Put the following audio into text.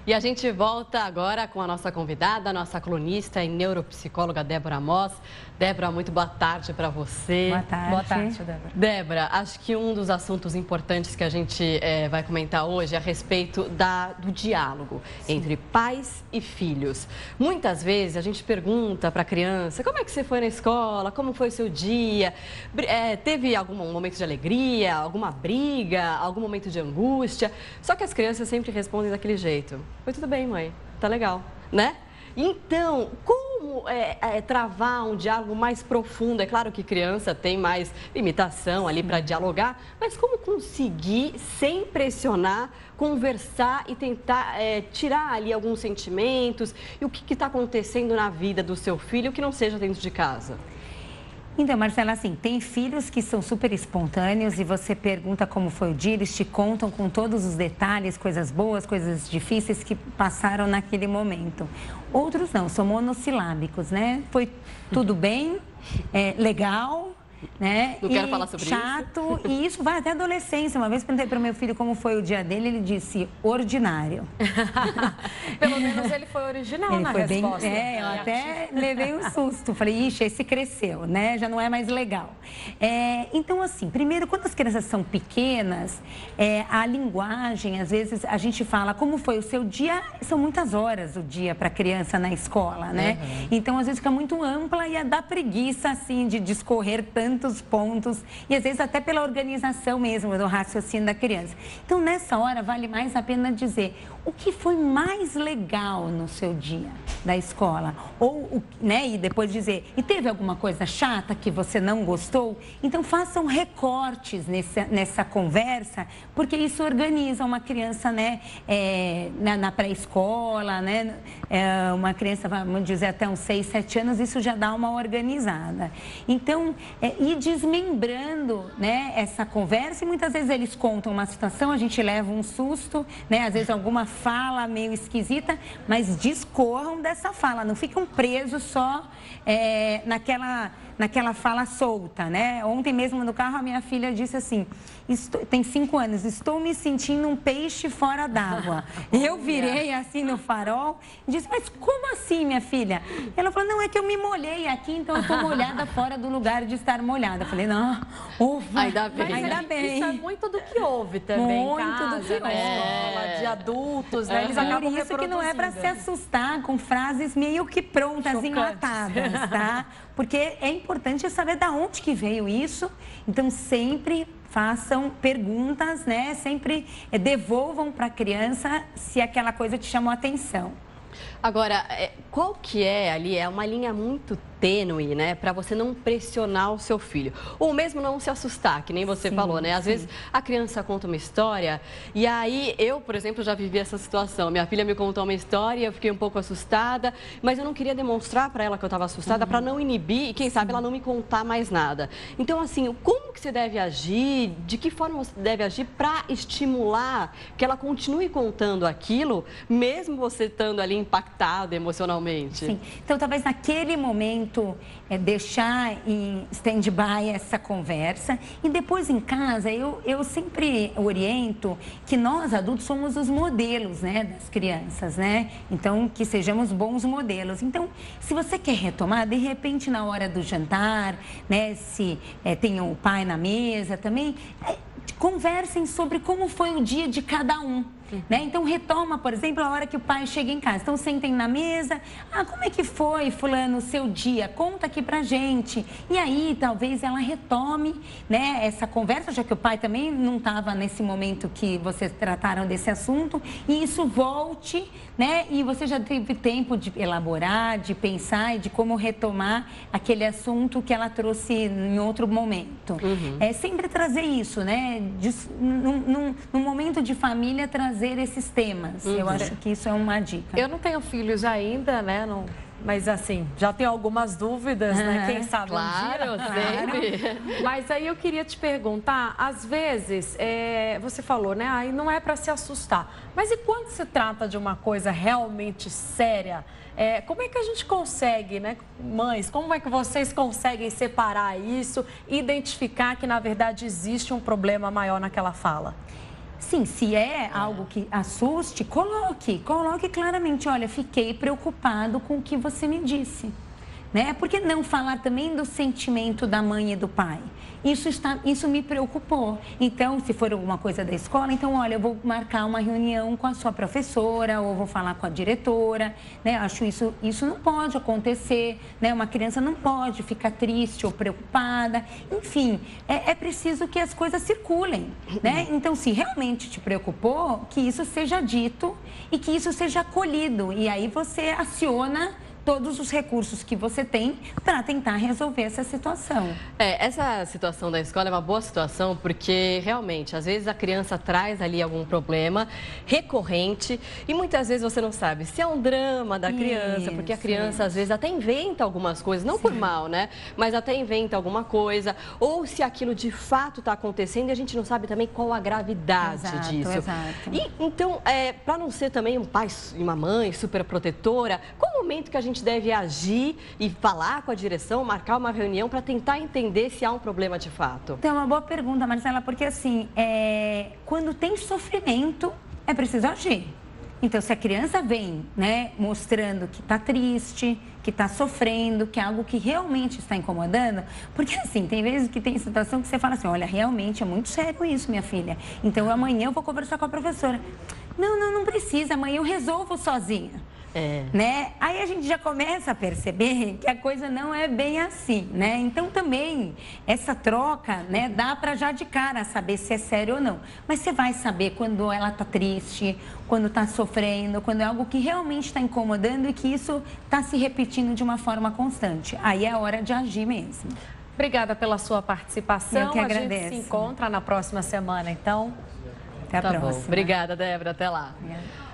E a gente volta agora com a nossa convidada, a nossa colunista e neuropsicóloga Débora Moss. Débora, muito boa tarde para você. Boa tarde. Boa tarde, Débora. Débora, acho que um dos assuntos importantes que a gente vai comentar hoje é a respeito do diálogo entre pais e filhos. Muitas vezes a gente pergunta para a criança, como é que você foi na escola, como foi o seu dia, teve algum momento de alegria, alguma briga, algum momento de angústia? Só que as crianças sempre respondem daquele jeito. Foi tudo bem, mãe, tá legal, né? Então, como travar um diálogo mais profundo? É claro que criança tem mais limitação ali para dialogar, mas como conseguir, sem pressionar, conversar e tentar tirar ali alguns sentimentos e o que está acontecendo na vida do seu filho que não seja dentro de casa? Então, Marcela, assim, tem filhos que são super espontâneos e você pergunta como foi o dia, eles te contam com todos os detalhes, coisas boas, coisas difíceis que passaram naquele momento. Outros não, são monossilábicos, né? Foi tudo bem, legal, né? Não quero falar sobre chato, e isso vai até a adolescência. Uma vez perguntei para o meu filho como foi o dia dele, ele disse ordinário. Pelo menos ele foi original ele na foi resposta. Bem, eu até levei um susto. Falei, ixi, esse cresceu, né? Já não é mais legal. Então, assim, primeiro, quando as crianças são pequenas, a linguagem, às vezes, a gente fala como foi o seu dia, são muitas horas o dia para a criança na escola, né? Uhum. Então, às vezes, fica muito ampla e dá preguiça, assim, de discorrer tantos pontos e às vezes até pela organização mesmo do raciocínio da criança. Então, nessa hora, vale mais a pena dizer o que foi mais legal no seu dia da escola. Ou, né, e depois dizer, e teve alguma coisa chata que você não gostou? Então, façam recortes nessa conversa, porque isso organiza uma criança, né, na pré-escola, né, uma criança, vamos dizer, até uns 6, 7 anos, isso já dá uma organizada. Então, ir desmembrando, né, essa conversa, e muitas vezes eles contam uma situação, a gente leva um susto, né, às vezes alguma fala meio esquisita, mas discorram dessa fala, não ficam presos só naquela fala solta, né? Ontem mesmo no carro a minha filha disse assim, tem 5 anos, estou me sentindo um peixe fora d'água. Eu virei assim no farol e disse, mas como assim, minha filha? Ela falou, não, é que eu me molhei aqui, então eu estou molhada fora do lugar de estar molhada. Eu falei, não, ufa, ainda bem. Ainda bem. Isso é muito do que houve também muito em casa, do que na escola, de adultos, né? Eles acabam por isso que não é para se assustar com frases meio que prontas, chocantes, enlatadas, tá? Porque é importante saber de onde que veio isso. Então, sempre façam perguntas, né? Sempre devolvam para a criança se aquela coisa te chamou a atenção. Agora, qual que ali? É uma linha muito tênue, né? Para você não pressionar o seu filho. Ou mesmo não se assustar, que nem você falou, né? Às vezes a criança conta uma história e aí eu, por exemplo, já vivi essa situação. Minha filha me contou uma história, eu fiquei um pouco assustada, mas eu não queria demonstrar para ela que eu estava assustada para não inibir e, quem sabe, ela não me contar mais nada. Então, assim, como que você deve agir, de que forma você deve agir para estimular que ela continue contando aquilo, mesmo você estando ali impactado emocionalmente? Sim. Então, talvez naquele momento deixar em stand-by essa conversa e depois em casa eu sempre oriento que nós adultos somos os modelos, né, das crianças, né? Então, que sejamos bons modelos. Então, se você quer retomar, de repente na hora do jantar, né, se tem o pai na mesa também, conversem sobre como foi o dia de cada um. Né? Então, retoma, por exemplo, a hora que o pai chega em casa. Então, sentem na mesa. Como é que foi, fulano, o seu dia? Conta aqui pra gente. E aí, talvez ela retome, né, essa conversa, já que o pai também não estava nesse momento que vocês trataram desse assunto. E isso volte, né? E você já teve tempo de elaborar, de pensar e de como retomar aquele assunto que ela trouxe em outro momento. Uhum. Sempre trazer isso, né? Num momento de família, trazer esses temas. Eu acho que isso é uma dica. Eu não tenho filhos ainda, né? Não, mas assim, já tenho algumas dúvidas, né? Quem sabe claro, um dia. sempre. Mas aí eu queria te perguntar, às vezes, você falou, né? Aí não é para se assustar. Mas e quando se trata de uma coisa realmente séria? Como é que a gente consegue, né, mães, como é que vocês conseguem separar isso, identificar que, na verdade, existe um problema maior naquela fala? Sim, se é algo que assuste, coloque claramente, olha, fiquei preocupado com o que você me disse. Né? Por que não falar também do sentimento da mãe e do pai? Isso me preocupou. Então, se for alguma coisa da escola, então, olha, eu vou marcar uma reunião com a sua professora ou vou falar com a diretora, né? Acho isso não pode acontecer, né? Uma criança não pode ficar triste ou preocupada. Enfim, é preciso que as coisas circulem, né? Então, se realmente te preocupou, que isso seja dito e que isso seja acolhido. E aí você aciona todos os recursos que você tem para tentar resolver essa situação. Essa situação da escola é uma boa situação porque realmente, às vezes a criança traz ali algum problema recorrente e muitas vezes você não sabe se é um drama da criança, porque a criança às vezes até inventa algumas coisas, não por mal, né? Mas até inventa alguma coisa, ou se aquilo de fato está acontecendo e a gente não sabe também qual a gravidade disso. Exato. E então, para não ser também um pai e uma mãe super protetora, qual o momento que a gente deve agir e falar com a direção, marcar uma reunião para tentar entender se há um problema de fato? Então, é uma boa pergunta, Marcela, porque assim, quando tem sofrimento, é preciso agir. Então, se a criança vem, né, mostrando que está triste, que está sofrendo, que é algo que realmente está incomodando, porque assim, tem vezes que tem situação que você fala assim, olha, realmente é muito sério isso, minha filha. Então, amanhã eu vou conversar com a professora. Não precisa, amanhã eu resolvo sozinha. Né? Aí a gente já começa a perceber que a coisa não é bem assim, né? Então também essa troca, né, dá para já de cara saber se é sério ou não. Mas você vai saber quando ela tá triste, quando tá sofrendo, quando é algo que realmente está incomodando e que isso está se repetindo de uma forma constante. Aí é a hora de agir mesmo. Obrigada pela sua participação. Eu que agradeço. A gente se encontra na próxima semana, então. Até a próxima. Bom. Obrigada, Débora. Até lá. Obrigada.